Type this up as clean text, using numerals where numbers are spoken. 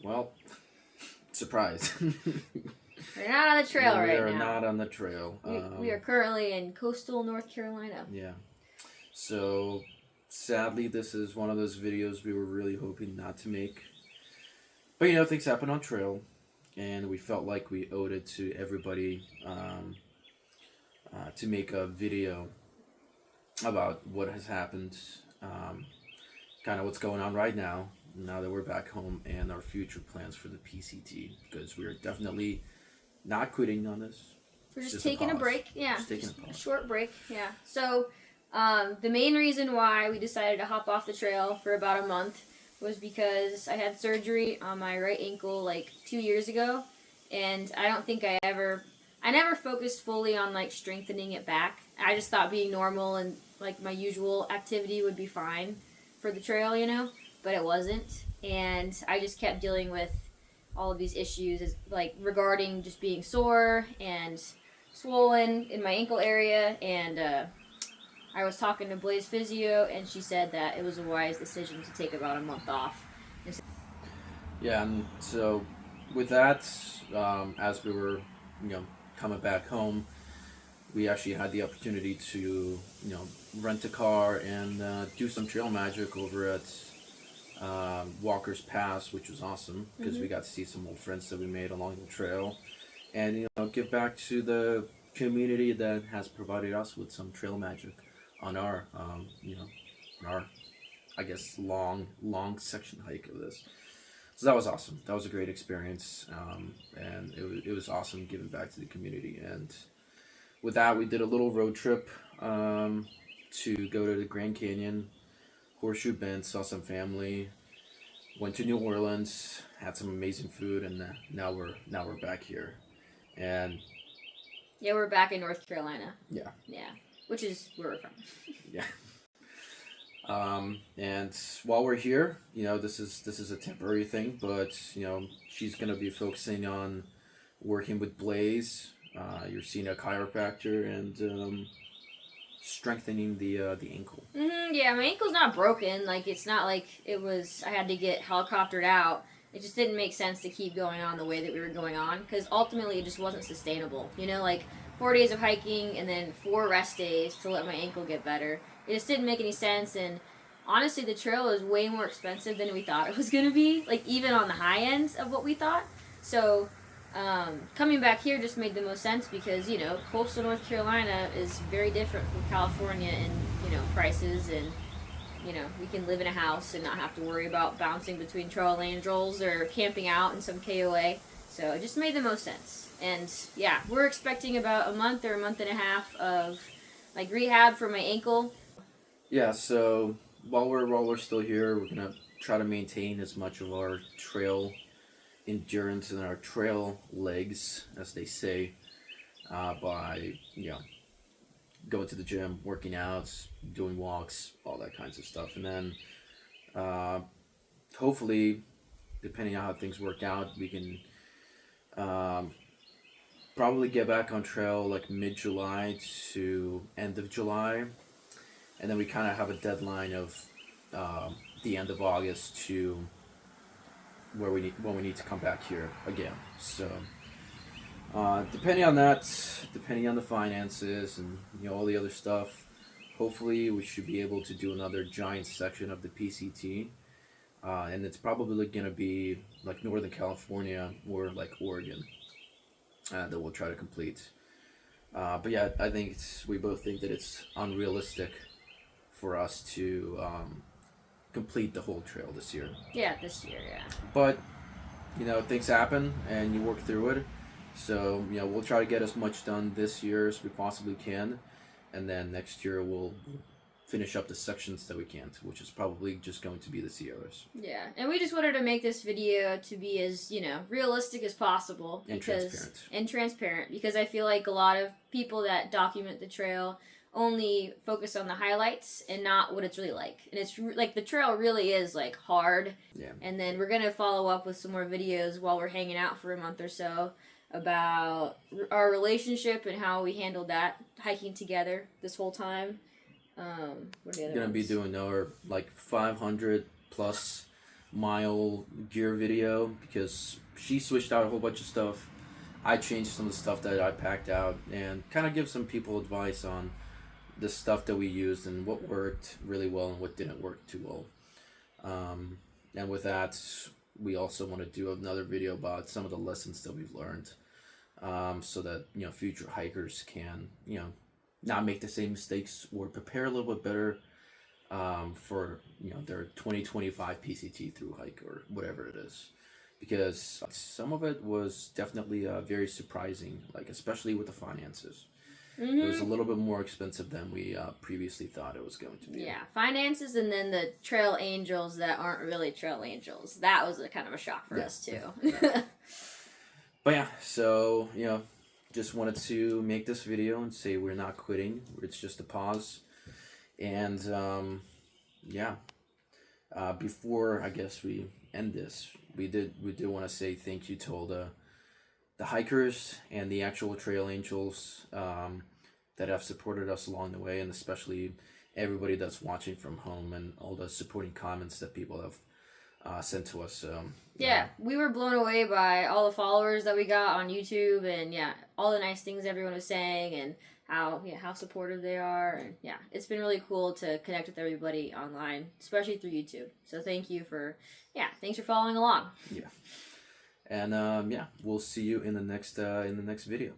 Well, surprise. We're not on the trail right now. We are not on the trail. We are currently in coastal North Carolina. Yeah. So, sadly, this is one of those videos we were really hoping not to make. But, things happen on trail, and we felt like we owed it to everybody to make a video about what has happened, kind of what's going on right now that we're back home, and our future plans for the PCT, because we're definitely not quitting on this. We're just taking a break. Yeah, just a short break. Yeah. So the main reason why we decided to hop off the trail for about a month was because I had surgery on my right ankle like 2 years ago, and I don't think I never focused fully on like strengthening it back. I just thought being normal and like my usual activity would be fine for the trail, but it wasn't, and I just kept dealing with all of these issues, like regarding just being sore and swollen in my ankle area, and I was talking to Blaze Physio, and she said that it was a wise decision to take about a month off. Yeah, and so with that, as we were, coming back home, we actually had the opportunity to, rent a car and do some trail magic over at Walker's Pass, which was awesome because we got to see some old friends that we made along the trail, and give back to the community that has provided us with some trail magic on our on our, I guess, long section hike of this. So that was awesome. That was a great experience, and it was awesome giving back to the community. And with that, we did a little road trip to go to the Grand Canyon, Horseshoe Bend, saw some family, went to New Orleans, had some amazing food, and now we're back here, and yeah, we're back in North Carolina. Yeah, which is where we're from. Yeah. And while we're here, this is a temporary thing, but she's gonna be focusing on working with Blaze. You're seeing a chiropractor and strengthening the ankle. Yeah, my ankle's not broken. Like, it's not like it was. I had to get helicoptered out. It just didn't make sense to keep going on the way that we were going on, because ultimately it just wasn't sustainable. Like 4 days of hiking and then 4 rest days to let my ankle get better. It just didn't make any sense, and honestly, the trail is way more expensive than we thought it was going to be, like even on the high end of what we thought. So coming back here just made the most sense because, coastal North Carolina is very different from California in, prices, and, we can live in a house and not have to worry about bouncing between trail landrolls or camping out in some KOA. So it just made the most sense. And yeah, we're expecting about a month or a month and a half of like rehab for my ankle. Yeah, so while we're still here, we're gonna try to maintain as much of our trail endurance and our trail legs, as they say, by going to the gym, working out, doing walks, all that kinds of stuff, and then hopefully, depending on how things work out, we can probably get back on trail like mid-July to end of July. And then we kind of have a deadline of the end of August to when we need to come back here again. So depending on that, depending on the finances and all the other stuff, hopefully we should be able to do another giant section of the PCT, and it's probably going to be like Northern California or like Oregon that we'll try to complete. But yeah, I think we both think that it's unrealistic for us to complete the whole trail this year. Yeah, this year, yeah. But, things happen and you work through it. So, we'll try to get as much done this year as we possibly can. And then next year we'll finish up the sections that we can't, which is probably just going to be the Sierras. Yeah, and we just wanted to make this video to be as, realistic as possible. And transparent. And transparent, because I feel like a lot of people that document the trail only focus on the highlights and not what it's really like. And it's like the trail really is like hard. Yeah. And then we're going to follow up with some more videos while we're hanging out for a month or so about our relationship and how we handled that hiking together this whole time. What are the other ones? Gonna be doing our like 500 plus mile gear video because she switched out a whole bunch of stuff. I changed some of the stuff that I packed out and kind of give some people advice on the stuff that we used and what worked really well and what didn't work too well. And with that, we also want to do another video about some of the lessons that we've learned, so that future hikers can not make the same mistakes or prepare a little bit better for their 2025 PCT through hike or whatever it is, because some of it was definitely very surprising, like especially with the finances. It was a little bit more expensive than we previously thought it was going to be. Yeah, finances, and then the trail angels that aren't really trail angels. That was a kind of a shock for us too. Yeah. But yeah, so just wanted to make this video and say we're not quitting. It's just a pause. And before I guess we end this, we do want to say thank you to all the hikers and the actual trail angels that have supported us along the way, and especially everybody that's watching from home and all the supporting comments that people have sent to us. Yeah, we were blown away by all the followers that we got on YouTube, and all the nice things everyone was saying, and how supportive they are, and it's been really cool to connect with everybody online, especially through YouTube. So thanks for following along. Yeah, and we'll see you in the next video.